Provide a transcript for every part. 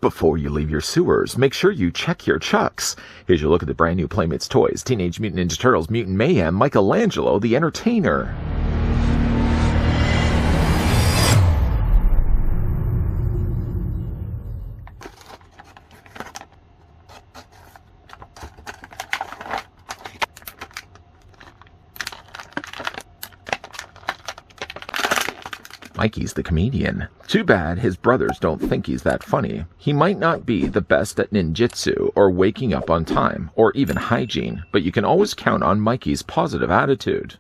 Before you leave your sewers, make sure you check your chucks. Here's your look at the brand new Playmates toys. Teenage Mutant Ninja Turtles, Mutant Mayhem, Michelangelo, the Entertainer. Mikey's the comedian. Too bad his brothers don't think he's that funny. He might not be the best at ninjutsu or waking up on time or even hygiene, but you can always count on Mikey's positive attitude.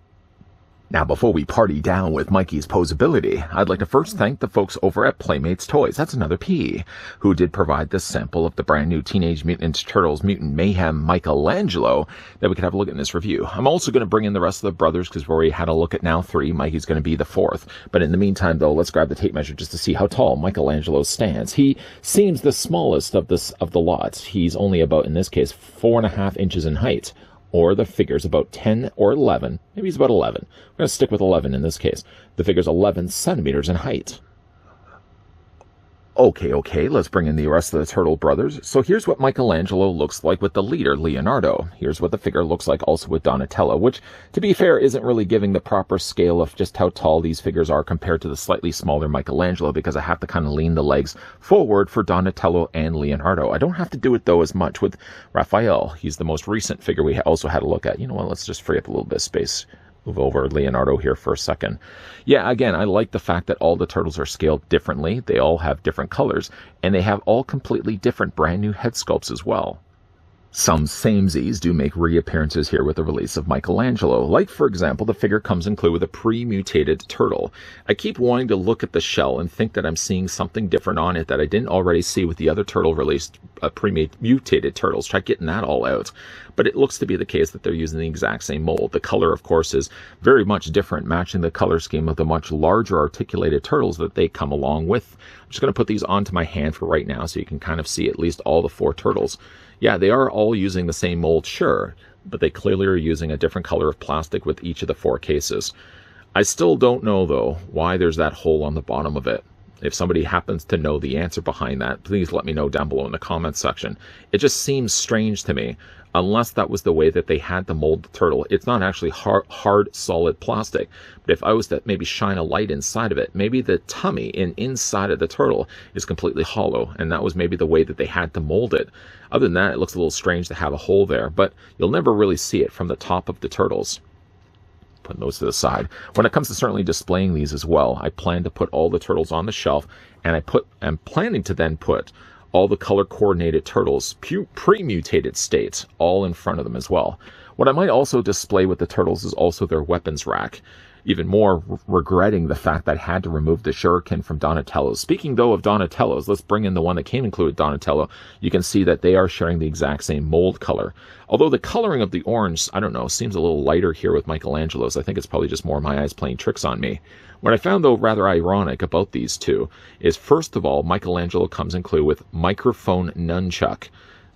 Now, before we party down with Mikey's posability, I'd like to first thank the folks over at Playmates Toys, that's another P, who did provide this sample of the brand new Teenage Mutant Ninja Turtles Mutant Mayhem Michelangelo that we could have a look at in this review. I'm also going to bring in the rest of the brothers because we've already had a look at now 3. Mikey's going to be the 4th. But in the meantime, though, let's grab the tape measure just to see how tall Michelangelo stands. He seems the smallest of the lot. He's only about, in this case, 4.5 inches in height. Or the figure's about 10 or 11. Maybe he's about 11. We're going to stick with 11 in this case. The figure's 11 centimeters in height. Okay, let's bring in the rest of the Turtle brothers. So here's what Michelangelo looks like with the leader, Leonardo. Here's what the figure looks like also with Donatello, which, to be fair, isn't really giving the proper scale of just how tall these figures are compared to the slightly smaller Michelangelo, because I have to kind of lean the legs forward for Donatello and Leonardo. I don't have to do it, though, as much with Raphael. He's the most recent figure we also had a look at. You know what, let's just free up a little bit of space. Move over Leonardo here for a second. Yeah, again, I like the fact that all the turtles are scaled differently. They all have different colors, and they have all completely different brand new head sculpts as well. Some samesies do make reappearances here with the release of Michelangelo. Like, for example, the figure comes included with a pre-mutated turtle. I keep wanting to look at the shell and think that I'm seeing something different on it that I didn't already see with the other turtle released pre-mutated turtles. Try getting that all out. But it looks to be the case that they're using the exact same mold. The color, of course, is very much different, matching the color scheme of the much larger articulated turtles that they come along with. I'm just going to put these onto my hand for right now so you can kind of see at least all the 4 turtles. Yeah, they are all using the same mold, sure, but they clearly are using a different color of plastic with each of the 4 cases. I still don't know, though, why there's that hole on the bottom of it. If somebody happens to know the answer behind that, please let me know down below in the comments section. It just seems strange to me, unless that was the way that they had to mold the turtle. It's not actually hard, solid plastic. But if I was to maybe shine a light inside of it, maybe the tummy inside of the turtle is completely hollow, and that was maybe the way that they had to mold it. Other than that, it looks a little strange to have a hole there, but you'll never really see it from the top of the turtles. Putting those to the side. When it comes to certainly displaying these as well, I plan to put all the turtles on the shelf, and I'm planning to then put all the color-coordinated turtles, pre-mutated states, all in front of them as well. What I might also display with the turtles is also their weapons rack. Even more regretting the fact that I had to remove the shuriken from Donatello's. Speaking, though, of Donatello's, let's bring in the one that came included with Donatello. You can see that they are sharing the exact same mold color. Although the coloring of the orange, I don't know, seems a little lighter here with Michelangelo's. I think it's probably just more my eyes playing tricks on me. What I found, though, rather ironic about these two is, first of all, Michelangelo comes included with microphone nunchuck.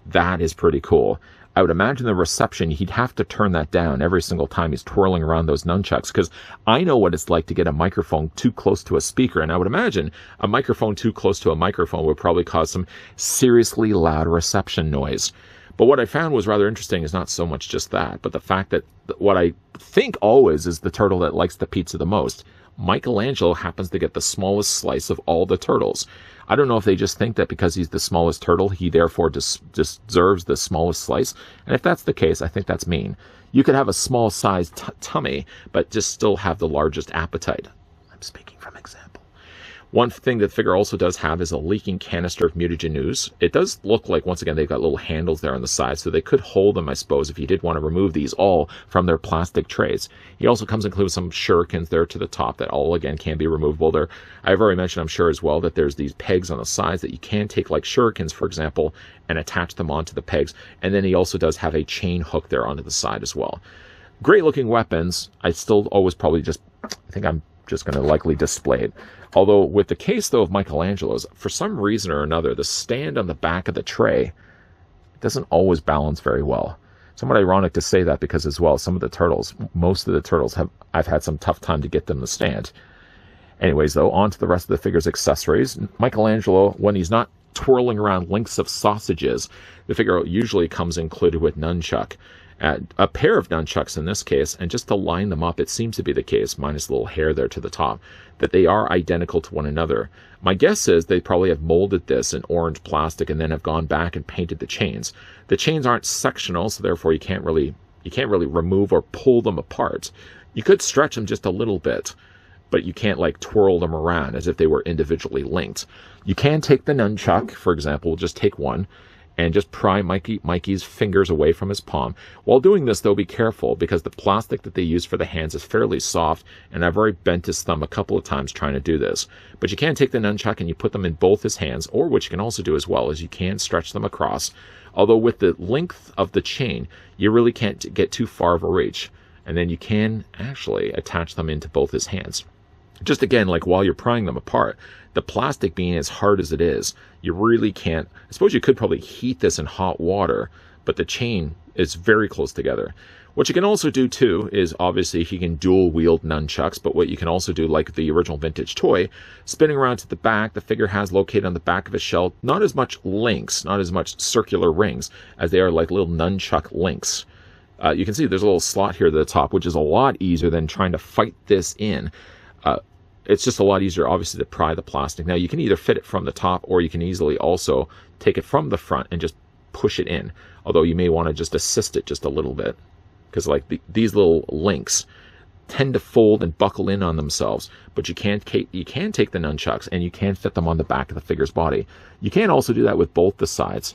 That is pretty cool. I would imagine the reception, he'd have to turn that down every single time he's twirling around those nunchucks, because I know what it's like to get a microphone too close to a speaker, and I would imagine a microphone too close to a microphone would probably cause some seriously loud reception noise. But what I found was rather interesting is not so much just that, but the fact that what I think always is the turtle that likes the pizza the most. Michelangelo happens to get the smallest slice of all the turtles. I don't know if they just think that because he's the smallest turtle, he therefore deserves the smallest slice. And if that's the case, I think that's mean. You could have a small-sized tummy, but just still have the largest appetite. I'm speaking from example. One thing that the figure also does have is a leaking canister of mutagen ooze. It does look like, once again, they've got little handles there on the side, so they could hold them, I suppose, if you did want to remove these all from their plastic trays. He also comes included with some shurikens there to the top that all, again, can be removable. There, I've already mentioned, I'm sure, as well, that there's these pegs on the sides that you can take, like shurikens, for example, and attach them onto the pegs. And then he also does have a chain hook there onto the side as well. Great-looking weapons. I still always probably just, I think I'm just going to likely display it. Although with the case, though, of Michelangelo's, for some reason or another, the stand on the back of the tray doesn't always balance very well. Somewhat ironic to say that because, as well, some of the turtles, most of the turtles, I've had some tough time to get them to stand. Anyways, though, on to the rest of the figure's accessories. Michelangelo, when he's not twirling around links of sausages. The figure usually comes included with nunchuck, a pair of nunchucks in this case, and just to line them up, it seems to be the case, minus a little hair there to the top, that they are identical to one another. My guess is they probably have molded this in orange plastic and then have gone back and painted the chains. The chains aren't sectional, so therefore you can't really remove or pull them apart. You could stretch them just a little bit, but you can't like twirl them around as if they were individually linked. You can take the nunchuck, for example, just take one, and just pry Mikey's fingers away from his palm. While doing this, though, be careful, because the plastic that they use for the hands is fairly soft, and I've already bent his thumb a couple of times trying to do this. But you can take the nunchuck and you put them in both his hands, or what you can also do as well is you can stretch them across. Although with the length of the chain, you really can't get too far of a reach. And then you can actually attach them into both his hands. Just again, like while you're prying them apart, the plastic being as hard as it is, you really can't. I suppose you could probably heat this in hot water, but the chain is very close together. What you can also do too is obviously you can dual wield nunchucks, but what you can also do, like the original vintage toy, spinning around to the back, the figure has located on the back of his shell not as much links, not as much circular rings, as they are like little nunchuck links. You can see there's a little slot here at the top, which is a lot easier than trying to fight this in. It's just a lot easier, obviously, to pry the plastic. Now, you can either fit it from the top, or you can easily also take it from the front and just push it in. Although you may want to just assist it just a little bit, because like these little links tend to fold and buckle in on themselves. But you can take the nunchucks and you can fit them on the back of the figure's body. You can also do that with both the sides.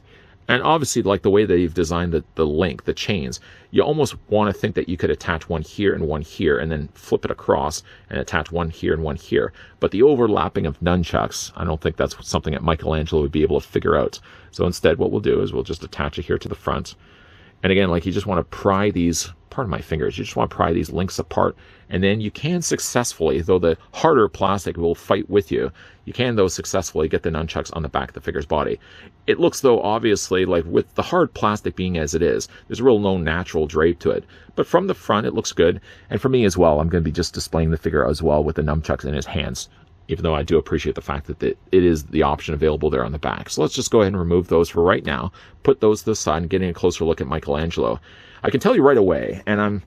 And obviously, like the way that you've designed the link, the chains, you almost want to think that you could attach one here and then flip it across and attach one here and one here. But the overlapping of nunchucks, I don't think that's something that Michelangelo would be able to figure out. So instead, what we'll do is we'll just attach it here to the front. And again, like you just want to pry these, pardon my fingers, you just want to pry these links apart. And then you can successfully, though the harder plastic will fight with you, you can, though, successfully get the nunchucks on the back of the figure's body. It looks, though, obviously, like with the hard plastic being as it is, there's real no natural drape to it. But from the front, it looks good. And for me as well, I'm going to be just displaying the figure as well with the nunchucks in his hands, even though I do appreciate the fact that it is the option available there on the back. So let's just go ahead and remove those for right now, put those to the side, and getting a closer look at Michelangelo. I can tell you right away, and I'm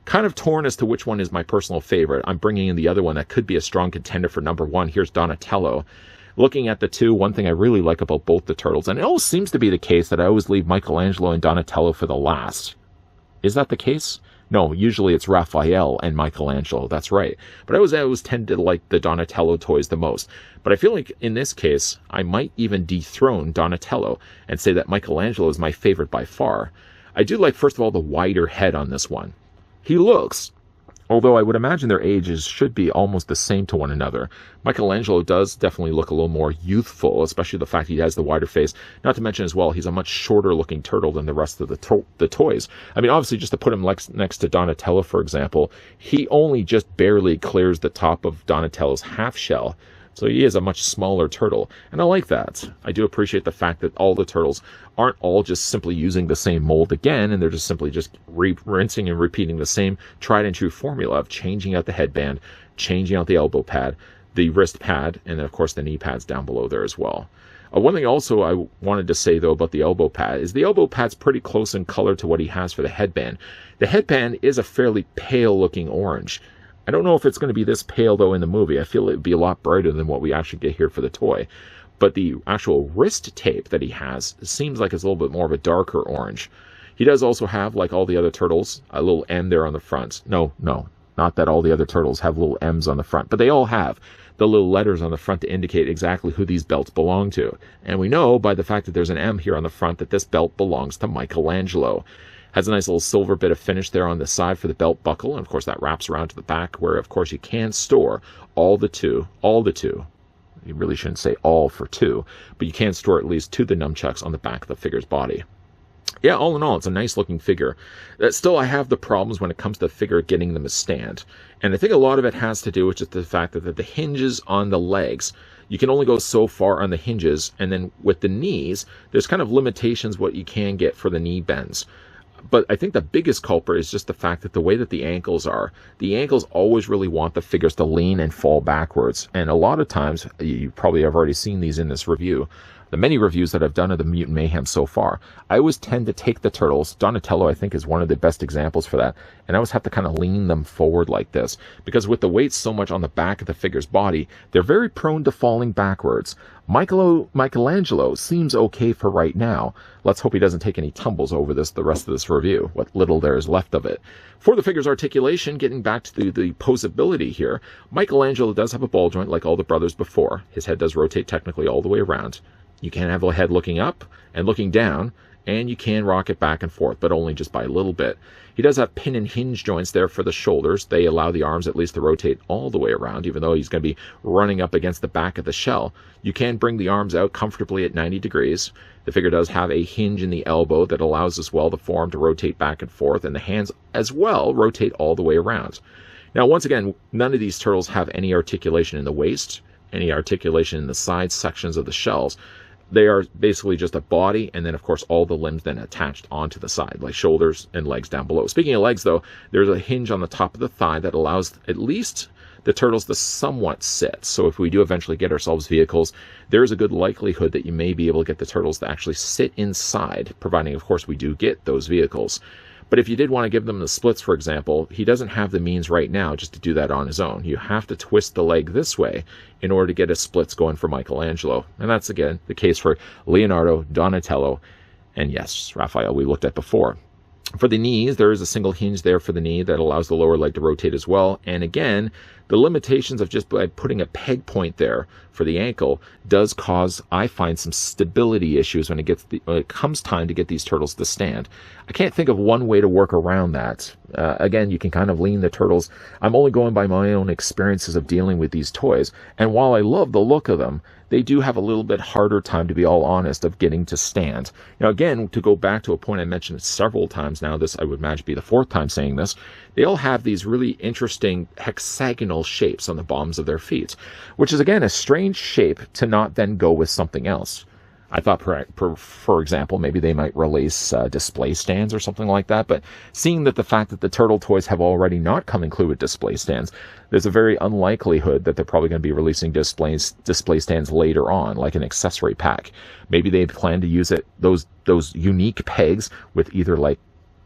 kind of torn as to which one is my personal favorite. I'm bringing in the other one that could be a strong contender for number one. Here's Donatello. Looking at the two, one thing I really like about both the turtles, and it always seems to be the case that I always leave Michelangelo and Donatello for the last. Is that the case? No, usually it's Raphael and Michelangelo, that's right. But I always tend to like the Donatello toys the most. But I feel like in this case, I might even dethrone Donatello and say that Michelangelo is my favorite by far. I do like, first of all, the wider head on this one. He looks, although I would imagine their ages should be almost the same to one another. Michelangelo does definitely look a little more youthful, especially the fact he has the wider face. Not to mention as well, he's a much shorter looking turtle than the rest of the toys. I mean, obviously, just to put him next to Donatello, for example, he only just barely clears the top of Donatello's half shell. So he is a much smaller turtle, and I like that. I do appreciate the fact that all the turtles aren't all just simply using the same mold again, and they're just simply just rinsing and repeating the same tried and true formula of changing out the headband, changing out the elbow pad, the wrist pad, and then of course the knee pads down below there as well. One thing also I wanted to say, though, about the elbow pad is the elbow pad's pretty close in color to what he has for the headband. The headband is a fairly pale-looking orange. I don't know if it's going to be this pale, though, in the movie. I feel it would be a lot brighter than what we actually get here for the toy. But the actual wrist tape that he has seems like it's a little bit more of a darker orange. He does also have, like all the other turtles, a little M there on the front. No, not that all the other turtles have little M's on the front, but they all have the little letters on the front to indicate exactly who these belts belong to. And we know by the fact that there's an M here on the front that this belt belongs to Michelangelo. Has a nice little silver bit of finish there on the side for the belt buckle, and of course that wraps around to the back, where of course you can store all the two. You really shouldn't say all for two, but you can store at least two of the nunchucks on the back of the figure's body. Yeah, all in all, it's a nice looking figure. Still, I have the problems when it comes to the figure getting them to stand. And I think a lot of it has to do with just the fact that the hinges on the legs, you can only go so far on the hinges, and then with the knees, there's kind of limitations what you can get for the knee bends. But I think the biggest culprit is just the fact that the way that the ankles are, the ankles always really want the figures to lean and fall backwards. And a lot of times, you probably have already seen these in this review, the many reviews that I've done of the Mutant Mayhem so far, I always tend to take the turtles. Donatello, I think, is one of the best examples for that. And I always have to kind of lean them forward like this, because with the weight so much on the back of the figure's body, they're very prone to falling backwards. Michelangelo seems okay for right now. Let's hope he doesn't take any tumbles over the rest of this review, what little there is left of it. For the figure's articulation, getting back to the posability here, Michelangelo does have a ball joint like all the brothers before. His head does rotate technically all the way around. You can have a head looking up and looking down, and you can rock it back and forth, but only just by a little bit. He does have pin and hinge joints there for the shoulders. They allow the arms at least to rotate all the way around, even though he's going to be running up against the back of the shell. You can bring the arms out comfortably at 90 degrees. The figure does have a hinge in the elbow that allows as well the forearm to rotate back and forth, and the hands as well rotate all the way around. Now, once again, none of these turtles have any articulation in the waist, any articulation in the side sections of the shells. They are basically just a body, and then, of course, all the limbs then attached onto the side, like shoulders and legs down below. Speaking of legs, though, there's a hinge on the top of the thigh that allows at least the turtles to somewhat sit. So if we do eventually get ourselves vehicles, there's a good likelihood that you may be able to get the turtles to actually sit inside, providing, of course, we do get those vehicles. But if you did want to give them the splits, for example, he doesn't have the means right now just to do that on his own. You have to twist the leg this way in order to get his splits going for Michelangelo. And that's, again, the case for Leonardo, Donatello, and yes, Raphael we looked at before. For the knees, there is a single hinge there for the knee that allows the lower leg to rotate as well. And again, the limitations of just by putting a peg point there for the ankle does cause, I find, some stability issues when it comes time to get these turtles to stand. I can't think of one way to work around that. Again, you can kind of lean the turtles. I'm only going by my own experiences of dealing with these toys. And while I love the look of them, they do have a little bit harder time, to be all honest, of getting to stand. Now, again, to go back to a point I mentioned several times now, this I would imagine be the fourth time saying this, they all have these really interesting hexagonal shapes on the bottoms of their feet, which is, again, a strange shape to not then go with something else. I thought, for example, maybe they might release display stands or something like that, but seeing that the fact that the turtle toys have already not come included with display stands, there's a very unlikelihood that they're probably going to be releasing display stands later on, like an accessory pack. Maybe they plan to use those unique pegs with either like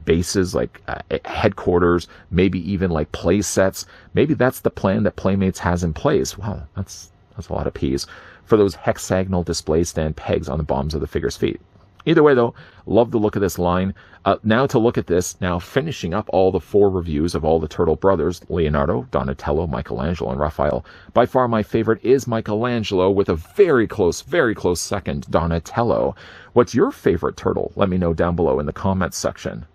bases, like headquarters, maybe even like play sets. Maybe that's the plan that Playmates has in place. Wow, that's a lot of P's. For those hexagonal display stand pegs on the bottoms of the figure's feet. Either way, though, love the look of this line. Now to look at this, now finishing up all the 4 reviews of all the Turtle brothers, Leonardo, Donatello, Michelangelo, and Raphael. By far my favorite is Michelangelo, with a very close second, Donatello. What's your favorite turtle? Let me know down below in the comments section.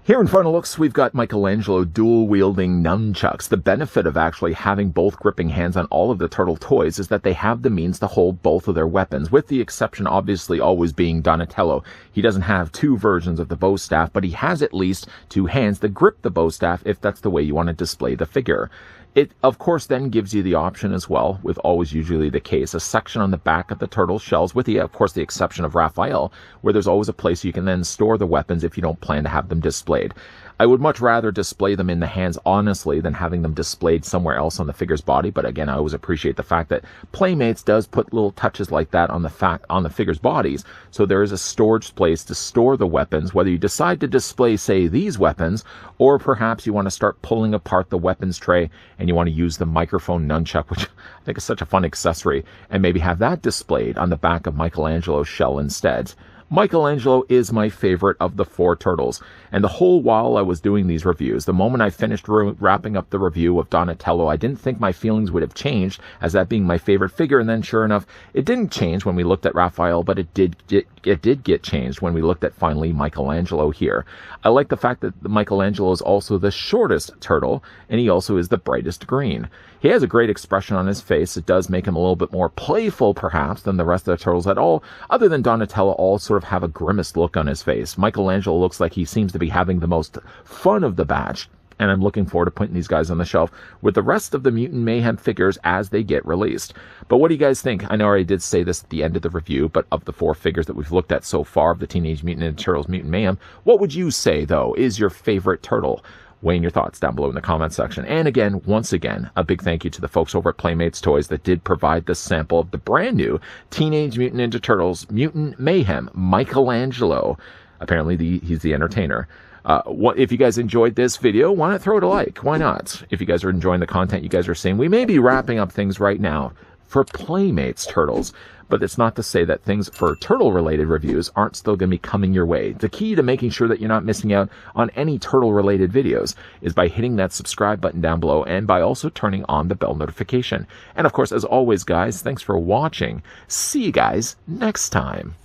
Here in Final Looks, we've got Michelangelo dual-wielding nunchucks. The benefit of actually having both gripping hands on all of the turtle toys is that they have the means to hold both of their weapons, with the exception obviously always being Donatello. He doesn't have 2 versions of the bow staff, but he has at least 2 hands that grip the bow staff if that's the way you want to display the figure. It, of course, then gives you the option as well, with always usually the case, a section on the back of the turtle shells, with of course, the exception of Raphael, where there's always a place you can then store the weapons if you don't plan to have them displayed. I would much rather display them in the hands, honestly, than having them displayed somewhere else on the figure's body. But again, I always appreciate the fact that Playmates does put little touches like that on the figure's bodies. So there is a storage place to store the weapons, whether you decide to display, say, these weapons, or perhaps you want to start pulling apart the weapons tray and you want to use the microphone nunchuck, which I think is such a fun accessory, and maybe have that displayed on the back of Michelangelo's shell instead. Michelangelo is my favorite of the 4 turtles, and the whole while I was doing these reviews, the moment I finished wrapping up the review of Donatello, I didn't think my feelings would have changed as that being my favorite figure, and then sure enough, it didn't change when we looked at Raphael, but it did get changed when we looked at finally Michelangelo here. I like the fact that Michelangelo is also the shortest turtle, and he also is the brightest green. He has a great expression on his face. It does make him a little bit more playful, perhaps, than the rest of the turtles at all. Other than Donatello, all sort of have a grimaced look on his face. Michelangelo looks like he seems to be having the most fun of the batch, and I'm looking forward to putting these guys on the shelf with the rest of the Mutant Mayhem figures as they get released. But what do you guys think? I know I already did say this at the end of the review, but of the 4 figures that we've looked at so far of the Teenage Mutant Ninja Turtles Mutant Mayhem, what would you say, though, is your favorite turtle? weighing your thoughts down below in the comment section. And again, once again, a big thank you to the folks over at Playmates Toys that did provide the sample of the brand new Teenage Mutant Ninja Turtles Mutant Mayhem Michelangelo. Apparently he's the entertainer. If you guys enjoyed this video, why not throw it a like? Why not? If you guys are enjoying the content you guys are seeing, we may be wrapping up things right now for Playmates Turtles, but it's not to say that things for turtle-related reviews aren't still going to be coming your way. The key to making sure that you're not missing out on any turtle-related videos is by hitting that subscribe button down below and by also turning on the bell notification. And of course, as always, guys, thanks for watching. See you guys next time.